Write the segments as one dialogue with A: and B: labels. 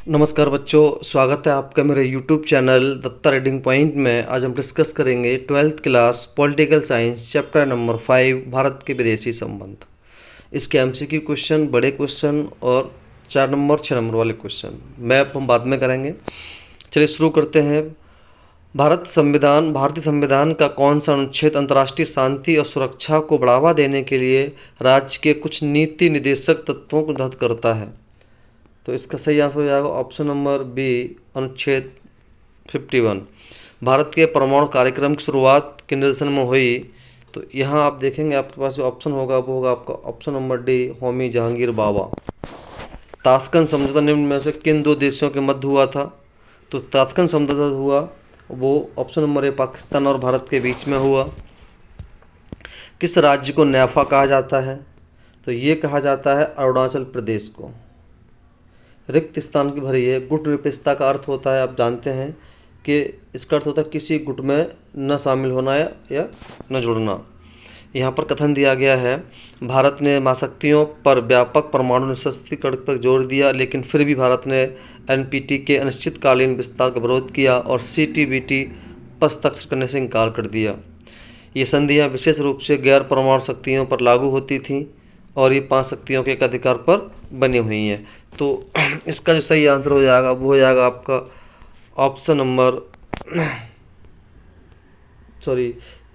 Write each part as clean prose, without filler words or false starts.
A: नमस्कार बच्चों, स्वागत है आपका मेरे YouTube channel Datta reading point में। आज हम डिस्कस करेंगे 12th class political science chapter number 5 Bharat के विदेशी संबंध। इसके MCQ क्वेश्चन, बड़े क्वेश्चन और 4 नंबर 6 नंबर वाले क्वेश्चन मैप हम बाद में करेंगे। चलिए शुरू करते हैं। भारतीय संविधान का कौन सा अनुच्छेद अंतर्राष्ट्रीय शांति और सुरक्षा को बढ़ावा देने के लिए राज्य के कुछ नीति निर्देशक तत्वों को निर्धारित करता है? तो इसका सही आंसर हो जाएगा ऑप्शन नंबर बी, अनुच्छेद 51। भारत के परमाणु कार्यक्रम की शुरुआत के निर्देशन में हुई। तो यहाँ आप देखेंगे आपके पास जो ऑप्शन होगा वो होगा आपका option number D, Homi Jahangir Bhabha. Tashkent समझौता निम्न में से किन दो देशों के मध्य हुआ था? तो ताशकंद समझौता हुआ वो ऑप्शन नंबर ए, पाकिस्तान और भारत के बीच में हुआ। किस राज्य को नैफा कहा जाता है? तो ये कहा जाता है अरुणाचल प्रदेश को। रिक्त स्थान की भरी है। गुट निरपेक्षता का अर्थ होता है, आप जानते हैं कि इसका अर्थ होता है किसी गुट में न शामिल होना या न जुड़ना। यहाँ पर कथन दिया गया है, भारत ने महाशक्तियों पर व्यापक परमाणु निरस्त्रीकरण पर जोर दिया, लेकिन फिर भी भारत ने NPT के अनिश्चितकालीन विस्तार का विरोध किया और CTBT पर हस्ताक्षर करने से इनकार कर दिया। ये संधियाँ विशेष रूप से गैर परमाणु शक्तियों पर लागू होती थीं और ये 5 शक्तियों के अधिकार पर बनी हुई हैं। तो इसका जो सही आंसर हो जाएगा वो हो जाएगा आपका ऑप्शन नंबर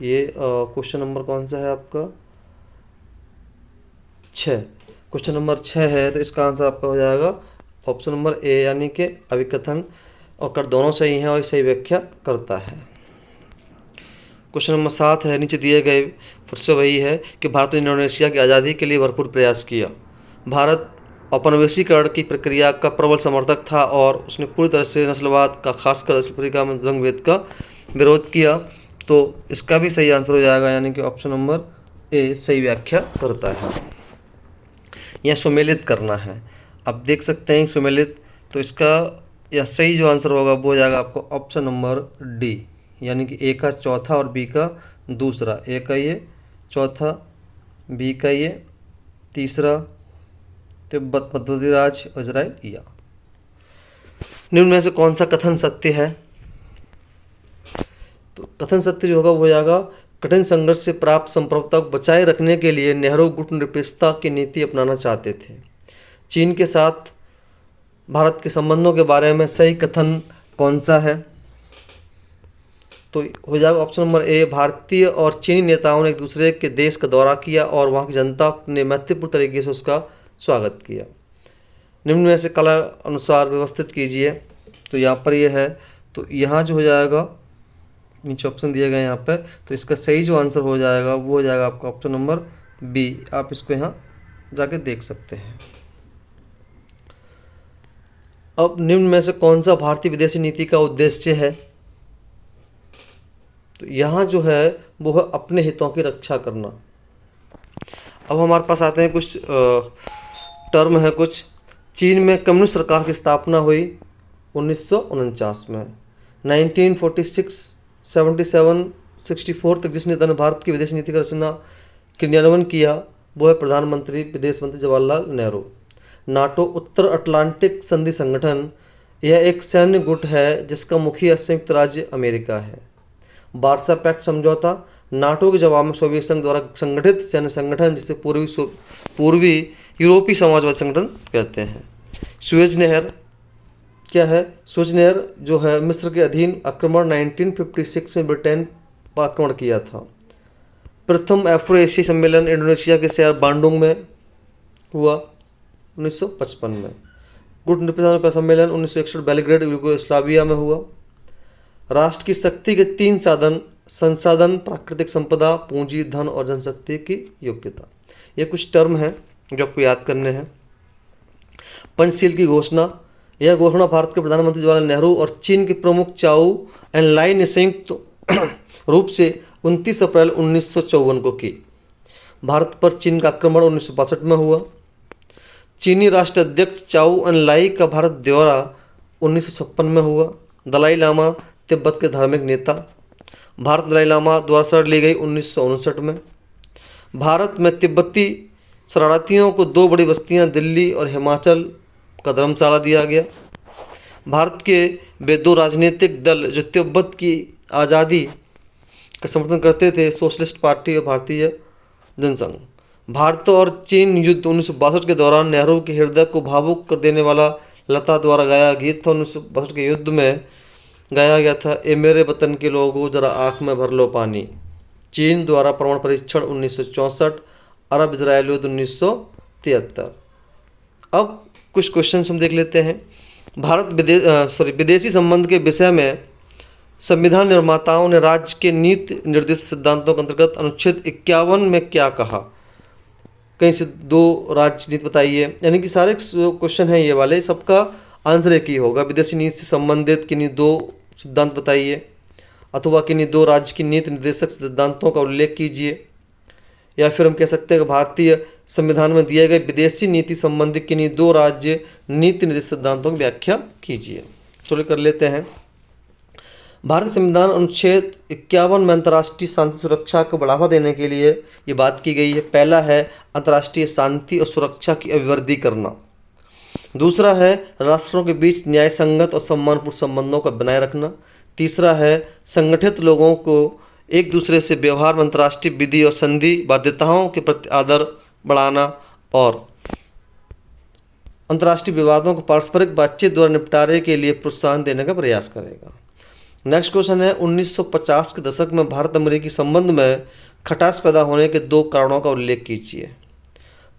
A: ये क्वेश्चन नंबर कौन सा है आपका? 6। क्वेश्चन नंबर 6 है, तो इसका आंसर आपका हो जाएगा ऑप्शन नंबर ए, यानी कि अभिकथन और कर दोनों सही हैं और सही व्याख्या करता है। क्वेश्चन नंबर 7 है, नीचे दिए गए फिर से वही है कि भारत ने इंडोनेशिया की आज़ादी के लिए भरपूर प्रयास किया। भारत औपनिवेशीकरण की प्रक्रिया का प्रबल समर्थक था और उसने पूरी तरह से नस्लवाद का, खासकर अफ्रीका में रंगभेद का विरोध किया। तो इसका भी सही आंसर हो जाएगा, यानी कि ऑप्शन नंबर ए सही व्याख्या करता है। यह सुमेलित करना है, आप देख सकते हैं सुमेलित। तो इसका यह सही जो आंसर होगा वो हो जाएगा आपको ऑप्शन नंबर डी, यानी कि ए का चौथा और बी का दूसरा। ए का ये चौथा, बी का ये तीसरा, तिब्बत मध्यराज इजराइल या। निम्न में से कौन सा कथन सत्य है? तो कथन सत्य जो होगा वो हो जाएगा, कठिन संघर्ष से प्राप्त संप्रभुता को बचाए रखने के लिए नेहरू गुट निरपेक्षता की नीति अपनाना चाहते थे। चीन के साथ भारत के संबंधों के बारे में सही कथन कौन सा है? तो हो जाएगा ऑप्शन नंबर ए, भारतीय और चीनी नेताओं ने एक दूसरे के देश का दौरा किया और वहाँ की जनता ने मैत्रीपूर्ण तरीके से उसका स्वागत किया। निम्न में से कला अनुसार व्यवस्थित कीजिए। तो यहाँ पर ये है, तो यहाँ जो हो जाएगा, नीचे ऑप्शन दिए गए यहाँ पे, तो इसका सही जो आंसर हो जाएगा वो हो जाएगा आपका ऑप्शन नंबर बी। आप इसको यहाँ जाके देख सकते हैं। अब निम्न में से कौन सा भारतीय विदेशी नीति का उद्देश्य है? तो यहाँ जो है वो है अपने हितों की रक्षा करना। अब हमारे पास आते हैं कुछ टर्म है कुछ। चीन में कम्युनिस्ट सरकार की स्थापना हुई 1949 में। 1946, 77, 64 तक जिस नेता ने भारत की विदेश नीति का रचना क्रियान्वयन किया वो है प्रधानमंत्री विदेश मंत्री जवाहरलाल नेहरू। नाटो उत्तर अटलांटिक संधि संगठन, यह एक सैन्य गुट है जिसका मुखिया संयुक्त राज्य अमेरिका है। वार्सा पैक्ट समझौता, नाटो के जवाब में सोवियत संघ द्वारा संगठित सैन्य संगठन जिसे पूर्वी यूरोपीय समाजवादी संगठन कहते हैं। सुएज नहर क्या है? सुएज नहर जो है मिस्र के अधीन आक्रमण 1956 में ब्रिटेन पर आक्रमण किया था। प्रथम अफ्रो एशियाई सम्मेलन इंडोनेशिया के शहर बांडुंग में हुआ 1955 में। गुट निरपेक्षता का सम्मेलन 1961 बेलग्रेड यूगोस्लाविया में हुआ। राष्ट्र की शक्ति के 3 साधन: संसाधन, प्राकृतिक संपदा, पूंजी, धन और जनशक्ति की योग्यता। ये कुछ टर्म हैं जो आपको याद करने हैं। पंचशील की घोषणा, यह घोषणा भारत के प्रधानमंत्री जवाहरलाल नेहरू और चीन के प्रमुख चाउ एन लाई ने संयुक्त रूप से 29 अप्रैल 1954 को की। भारत पर चीन का आक्रमण 1962 में हुआ। चीनी राष्ट्राध्यक्ष चाउ एन लाई का भारत दौरा 1956 में हुआ। दलाई लामा तिब्बत के धार्मिक नेता, भारत दलाई लामा द्वारा शरण ली गई 1959 में। भारत में तिब्बती शरणार्थियों को 2 बड़ी बस्तियां दिल्ली और हिमाचल का धर्मशाला दिया गया। भारत के वे दो राजनीतिक दल जो तिब्बत की आज़ादी का समर्थन करते थे, सोशलिस्ट पार्टी और भारतीय जनसंघ। भारत और चीन युद्ध 1962 के दौरान नेहरू के हृदय को भावुक कर देने वाला लता द्वारा गाया गीत था। 1962 के युद्ध में गाया गया था, ए मेरे वतन के लोगों जरा आँख में भर लो पानी। चीन द्वारा परमाणु परीक्षण 1964, अरब इजराइल युद्ध 1973। अब कुछ क्वेश्चन हम देख लेते हैं। विदेशी संबंध के विषय में संविधान निर्माताओं ने राज्य के नीति निर्दिष्ट सिद्धांतों के अंतर्गत अनुच्छेद 51 में क्या कहा? कहीं से दो राज्य नीति बताइए। यानी कि सारे क्वेश्चन हैं ये वाले, सबका आंसर एक ही होगा। विदेशी नीति से संबंधित किन्हीं दो सिद्धांत बताइए, अथवा किन्हीं दो राज्य की नीति निर्देशक सिद्धांतों का उल्लेख कीजिए, या फिर हम कह सकते हैं कि भारतीय संविधान में दिए गए विदेशी नीति संबंधी किन्हीं दो राज्य नीति निर्देशक सिद्धांतों की व्याख्या कीजिए। चलो कर लेते हैं। भारतीय संविधान अनुच्छेद 51 में अंतर्राष्ट्रीय शांति सुरक्षा को बढ़ावा देने के लिए ये बात की गई है। पहला है अंतर्राष्ट्रीय शांति और सुरक्षा की अभिवृद्धि करना। दूसरा है राष्ट्रों के बीच न्याय संगत और सम्मानपूर्ण संबंधों का बनाए रखना। तीसरा है संगठित लोगों को एक दूसरे से व्यवहार में अंतर्राष्ट्रीय विधि और संधि बाध्यताओं के प्रति आदर बढ़ाना, और अंतर्राष्ट्रीय विवादों को पारस्परिक बातचीत द्वारा निपटारे के लिए प्रोत्साहन देने का प्रयास करेगा। नेक्स्ट क्वेश्चन है 1950 के दशक में भारत अमेरिकी संबंध में खटास पैदा होने के दो कारणों का उल्लेख कीजिए।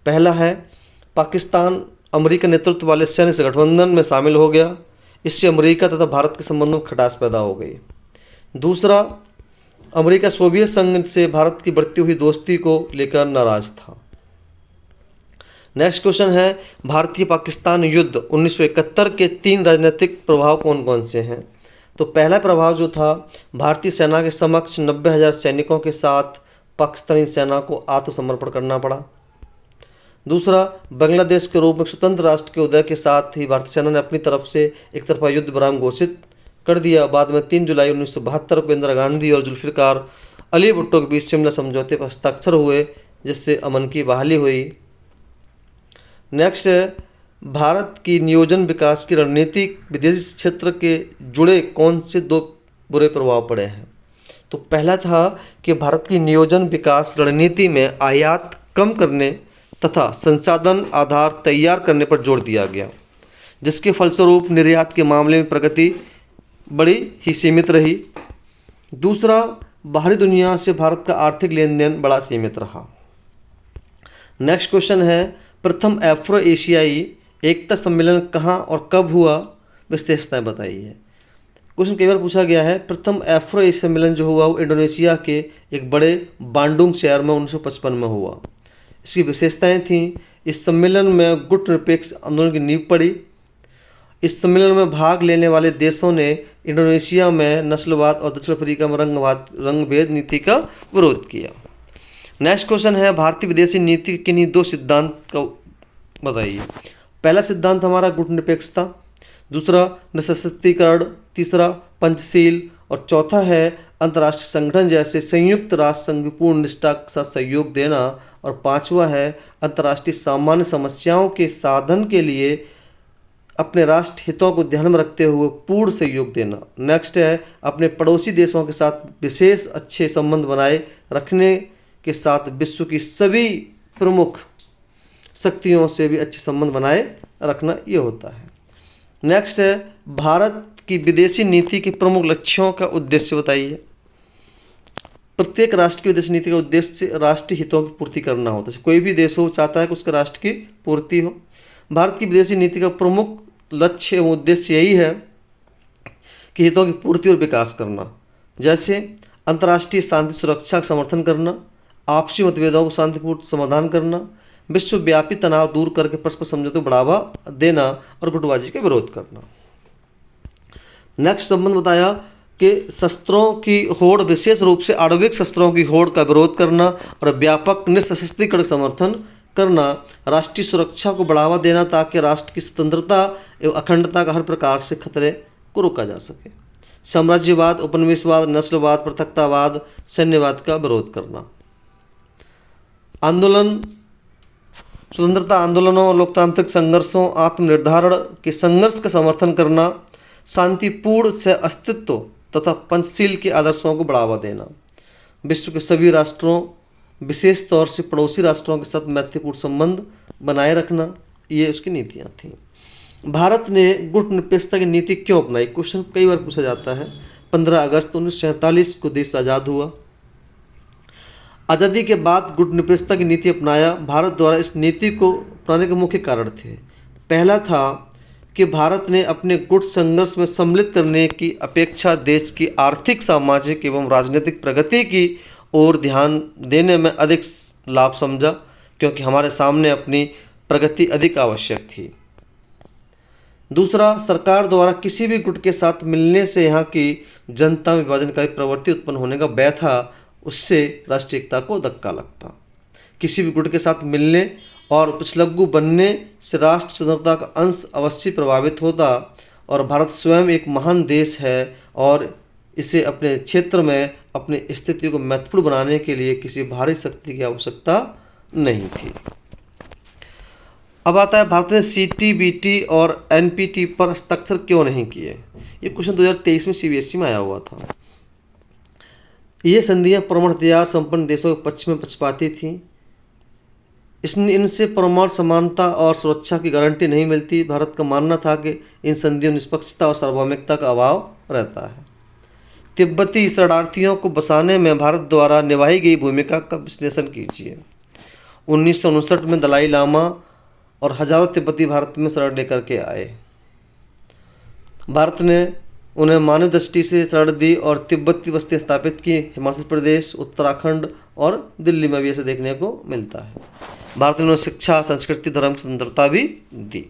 A: पहला है पाकिस्तान अमेरिका नेतृत्व वाले सैन्य गठबंधन में शामिल हो गया, इससे अमेरिका तथा भारत के संबंधों में खटास पैदा हो गई। दूसरा, अमेरिका सोवियत संघ से भारत की बढ़ती हुई दोस्ती को लेकर नाराज था। नेक्स्ट क्वेश्चन है भारतीय पाकिस्तान युद्ध 1971 के 3 राजनीतिक प्रभाव कौन कौन से हैं? तो पहला प्रभाव जो था, भारतीय सेना के समक्ष 90,000 सैनिकों के साथ पाकिस्तानी सेना को आत्मसमर्पण करना पड़ा। दूसरा, बांग्लादेश के रूप में स्वतंत्र राष्ट्र के उदय के साथ ही भारतीय सेना ने अपनी तरफ से एक तरफा युद्ध विराम घोषित कर दिया। बाद में 3 जुलाई 1972 को इंदिरा गांधी और जुल्फिकार अली भुट्टो के बीच शिमला समझौते पर हस्ताक्षर हुए, जिससे अमन की बहाली हुई। नेक्स्ट है भारत की नियोजन विकास की रणनीति विदेशी क्षेत्र के जुड़े कौन से दो बुरे प्रभाव पड़े हैं? तो पहला था कि भारत की नियोजन विकास रणनीति में आयात कम करने तथा संसाधन आधार तैयार करने पर जोर दिया गया, जिसके फलस्वरूप निर्यात के मामले में प्रगति बड़ी ही सीमित रही। दूसरा, बाहरी दुनिया से भारत का आर्थिक लेन देन बड़ा सीमित रहा। नेक्स्ट क्वेश्चन है प्रथम अफ्रो एशियाई एकता सम्मेलन कहाँ और कब हुआ, विशेषताएं बताइए। क्वेश्चन कई बार पूछा गया है। प्रथम अफ्रो एशिया सम्मेलन जो हुआ वो इंडोनेशिया के एक बड़े बांडुंग शहर में 1955 में हुआ। इसकी विशेषताएं थीं, इस सम्मेलन में गुट निरपेक्ष आंदोलन की नींव पड़ी। इस सम्मेलन में भाग लेने वाले देशों ने इंडोनेशिया में नस्लवाद और दक्षिण अफ्रीका में रंगभेद नीति का विरोध किया। नेक्स्ट क्वेश्चन है भारतीय विदेशी नीति के किन्हीं दो सिद्धांत का बताइए। पहला सिद्धांत हमारा गुट निरपेक्षता, दूसरा निःशस्त्रीकरण, तीसरा पंचशील, और चौथा है अंतर्राष्ट्रीय संगठन जैसे संयुक्त राष्ट्र संघ की पूर्ण निष्ठा के साथ सहयोग देना, और पांचवा है अंतर्राष्ट्रीय सामान्य समस्याओं के साधन के लिए अपने राष्ट्र हितों को ध्यान में रखते हुए पूर्ण सहयोग देना। नेक्स्ट है अपने पड़ोसी देशों के साथ विशेष अच्छे संबंध बनाए रखने के साथ विश्व की सभी प्रमुख शक्तियों से भी अच्छे संबंध बनाए रखना, ये होता है। नेक्स्ट है भारत की विदेशी नीति के प्रमुख लक्ष्यों का उद्देश्य बताइए। प्रत्येक राष्ट्र की विदेशी नीति का उद्देश्य राष्ट्रीय हितों की पूर्ति करना होता है। कोई भी देश हो चाहता है कि उसके राष्ट्र की पूर्ति हो। भारत की विदेशी नीति का प्रमुख लक्ष्य एवं उद्देश्य यही है कि हितों की पूर्ति और विकास करना, जैसे अंतर्राष्ट्रीय शांति सुरक्षा का समर्थन करना, आपसी मतभेदों को शांतिपूर्ण समाधान करना, विश्वव्यापी तनाव दूर करके परस्पर समझौते को बढ़ावा देना और गुटबाजी का विरोध करना। नेक्स्ट संबंध बताया कि शस्त्रों की होड़, विशेष रूप से आणविक शस्त्रों की होड़ का विरोध करना और व्यापक निःशस्त्रीकरण समर्थन करना, राष्ट्रीय सुरक्षा को बढ़ावा देना ताकि राष्ट्र की स्वतंत्रता एवं अखंडता का हर प्रकार से खतरे को रोका जा सके, साम्राज्यवाद, उपनिवेशवाद, नस्लवाद, पृथकतावाद, सैन्यवाद का विरोध करना, आंदोलन, स्वतंत्रता आंदोलनों, लोकतांत्रिक संघर्षों, आत्मनिर्धारण के संघर्ष का समर्थन करना, शांतिपूर्ण सह अस्तित्व तथा पंचशील के आदर्शों को बढ़ावा देना, विश्व के सभी राष्ट्रों विशेष तौर से पड़ोसी राष्ट्रों के साथ मैत्रीपूर्ण संबंध बनाए रखना, ये उसकी नीतियाँ थीं। भारत ने गुटनिरपेक्षता की नीति क्यों अपनाई? क्वेश्चन कई बार पूछा जाता है। 15 अगस्त 1947 को देश आज़ाद हुआ। आज़ादी के बाद गुटनिरपेक्षता की नीति अपनाया। भारत द्वारा इस नीति को अपनाने के मुख्य कारण थे। पहला था कि भारत ने अपने गुट संघर्ष में सम्मिलित करने की अपेक्षा देश की आर्थिक, सामाजिक एवं राजनीतिक प्रगति की ओर ध्यान देने में अधिक लाभ समझा, क्योंकि हमारे सामने अपनी प्रगति अधिक आवश्यक थी। दूसरा, सरकार द्वारा किसी भी गुट के साथ मिलने से यहाँ की जनता में विभाजनकारी प्रवृत्ति उत्पन्न होने का भय था, उससे राष्ट्रीय एकता को धक्का लगता। किसी भी गुट के साथ मिलने और पिछलग्गू बनने से राष्ट्र स्वतंत्रता का अंश अवश्य प्रभावित होता, और भारत स्वयं एक महान देश है और इसे अपने क्षेत्र में अपनी स्थिति को महत्वपूर्ण बनाने के लिए किसी बाहरी शक्ति की आवश्यकता नहीं थी। अब आता है भारत ने CTBT और NPT पर हस्ताक्षर क्यों नहीं किए? ये क्वेश्चन 2023 में CBSE में आया हुआ था। ये संधियाँ परमाणु हथियार संपन्न देशों के पक्ष में पक्षपाती थीं। इनसे परमाणु समानता और सुरक्षा की गारंटी नहीं मिलती। भारत का मानना था कि इन संधियों में निष्पक्षता और सार्वभौमिकता का अभाव रहता है। तिब्बती शरणार्थियों को बसाने में भारत द्वारा निभाई गई भूमिका का विश्लेषण कीजिए। 1959 में दलाई लामा और हजारों तिब्बती भारत में शरण लेकर के आए। भारत ने उन्हें मानव दृष्टि से शरण दी और तिब्बती बस्ती स्थापित की। हिमाचल प्रदेश, उत्तराखंड और दिल्ली में भी ऐसे देखने को मिलता है। भारत ने उन्हें शिक्षा, संस्कृति, धर्म की स्वतंत्रता भी दी।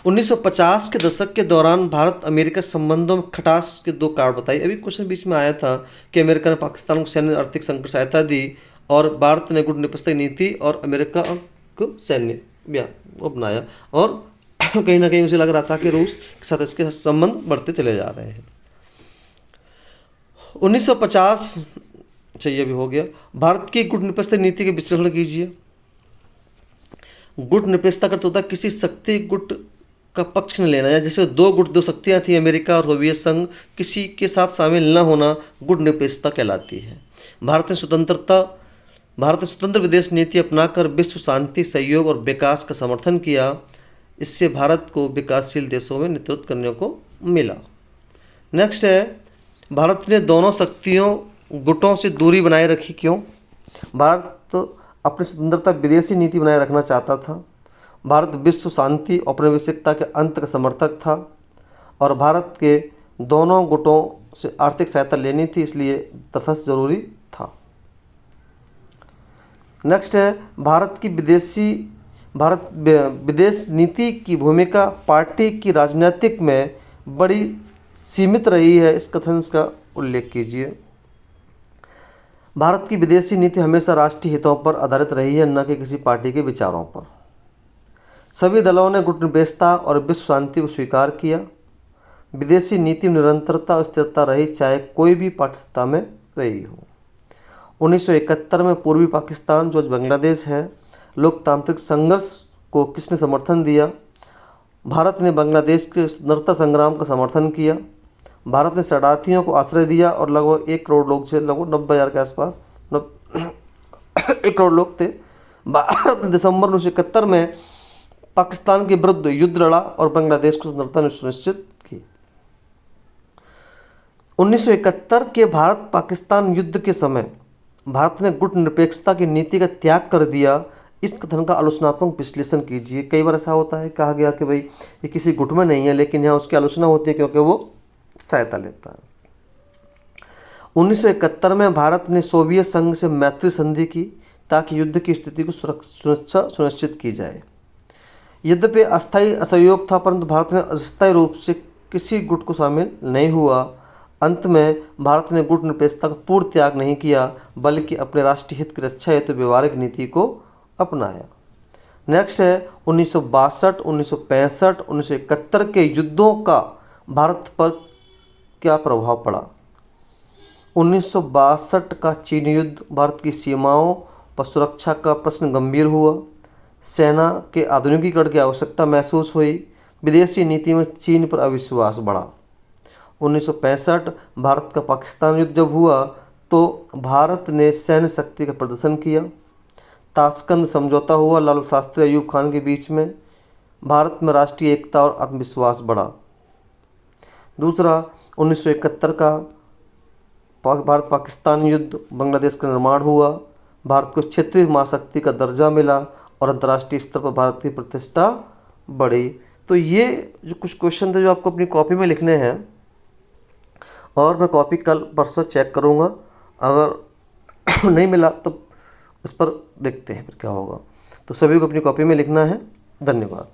A: 1950 के दशक के दौरान भारत अमेरिका संबंधों में खटास के 2 कारण बताइए। अभी क्वेश्चन बीच में आया था कि अमेरिका ने पाकिस्तान को सैन्य आर्थिक संकट सहायता दी और भारत ने गुटनिरपेक्षता नीति और अमेरिका को सैन्य अपनाया, और कहीं ना कहीं उसे लग रहा था कि रूस के साथ इसके संबंध बढ़ते चले जा रहे हैं। 1950 चाहिए भी हो गया। भारत की गुटनिरपेक्षता नीति के विश्लेषण कीजिए। गुटनिरपेक्षता का अर्थ होता है किसी शक्ति गुट का पक्ष न लेना, या जैसे 2 शक्तियां थी, अमेरिका और सोवियत संघ, किसी के साथ शामिल न होना गुटनिरपेक्षता कहलाती है। भारत ने स्वतंत्र विदेश नीति अपनाकर विश्व शांति, सहयोग और विकास का समर्थन किया। इससे भारत को विकासशील देशों में नेतृत्व करने को मिला। नेक्स्ट है, भारत ने दोनों शक्तियों गुटों से दूरी बनाए रखी क्यों? भारत अपनी स्वतंत्रता विदेशी नीति बनाए रखना चाहता था। भारत विश्व शांति और औपनिवेशिकता के अंत का समर्थक था, और भारत के दोनों गुटों से आर्थिक सहायता लेनी थी, इसलिए तटस्थ जरूरी था। नेक्स्ट है, भारत विदेश नीति की भूमिका पार्टी की राजनीतिक में बड़ी सीमित रही है। इस कथन का उल्लेख कीजिए। भारत की विदेशी नीति हमेशा राष्ट्रीय हितों पर आधारित रही है, न कि किसी पार्टी के विचारों पर। सभी दलों ने गुटनिरपेक्षता और विश्व शांति को स्वीकार किया। विदेशी नीति में निरंतरता और स्थिरता रही, चाहे कोई भी पार्टी सत्ता में रही हो। 1971 में पूर्वी पाकिस्तान, जो आज बांग्लादेश है, लोकतांत्रिक संघर्ष को किसने समर्थन दिया? भारत ने बांग्लादेश के स्वतंत्रता संग्राम का समर्थन किया। भारत ने शरणार्थियों को आश्रय दिया और लगभग 1 करोड़ लोग थे, लगभग 90,000 के आसपास 1 करोड़ लोग थे। भारत ने दिसंबर 1971 में पाकिस्तान के विरुद्ध युद्ध लड़ा और बांग्लादेश को स्वतंत्रता सुनिश्चित की। 1971 के भारत पाकिस्तान युद्ध के समय भारत ने गुटनिरपेक्षता की नीति का त्याग कर दिया। इस कथन का आलोचनात्मक विश्लेषण कीजिए। कई बार ऐसा होता है, कहा गया कि भाई ये किसी गुट में नहीं है, लेकिन यहाँ उसकी आलोचना होती है क्योंकि वो सहायता लेता है। 1971 में भारत ने सोवियत संघ से मैत्री संधि की ताकि युद्ध की स्थिति को सुरक्षा सुनिश्चित की जाए। यद्यपि अस्थायी असहयोग था, परंतु भारत ने अस्थायी रूप से किसी गुट को शामिल नहीं हुआ। अंत में भारत ने गुटनिरपेक्षता का पूर्ण त्याग नहीं किया, बल्कि अपने राष्ट्रीय हित की रक्षा हेतु व्यवहारिक नीति को अपनाया। नेक्स्ट है 1962, 1965, 1971 के युद्धों का भारत पर क्या प्रभाव पड़ा? 1962 का चीन युद्ध, भारत की सीमाओं पर सुरक्षा का प्रश्न गंभीर हुआ। सेना के आधुनिकीकरण की आवश्यकता महसूस हुई। विदेशी नीति में चीन पर अविश्वास बढ़ा। 1965 भारत का पाकिस्तान युद्ध जब हुआ तो भारत ने सैन्य शक्ति का प्रदर्शन किया। ताशकंद समझौता हुआ लालू शास्त्री अयूब खान के बीच में। भारत में राष्ट्रीय एकता और आत्मविश्वास बढ़ा। दूसरा, 1971 का भारत पाकिस्तान युद्ध, बांग्लादेश का निर्माण हुआ, भारत को क्षेत्रीय महाशक्ति का दर्जा मिला और अंतर्राष्ट्रीय स्तर पर भारत की प्रतिष्ठा बढ़ी। तो ये जो कुछ क्वेश्चन थे जो आपको अपनी कॉपी में लिखने हैं, और मैं कॉपी कल परसों चेक करूँगा, अगर नहीं मिला तो उस पर देखते हैं फिर क्या होगा। तो सभी को अपनी कॉपी में लिखना है। धन्यवाद।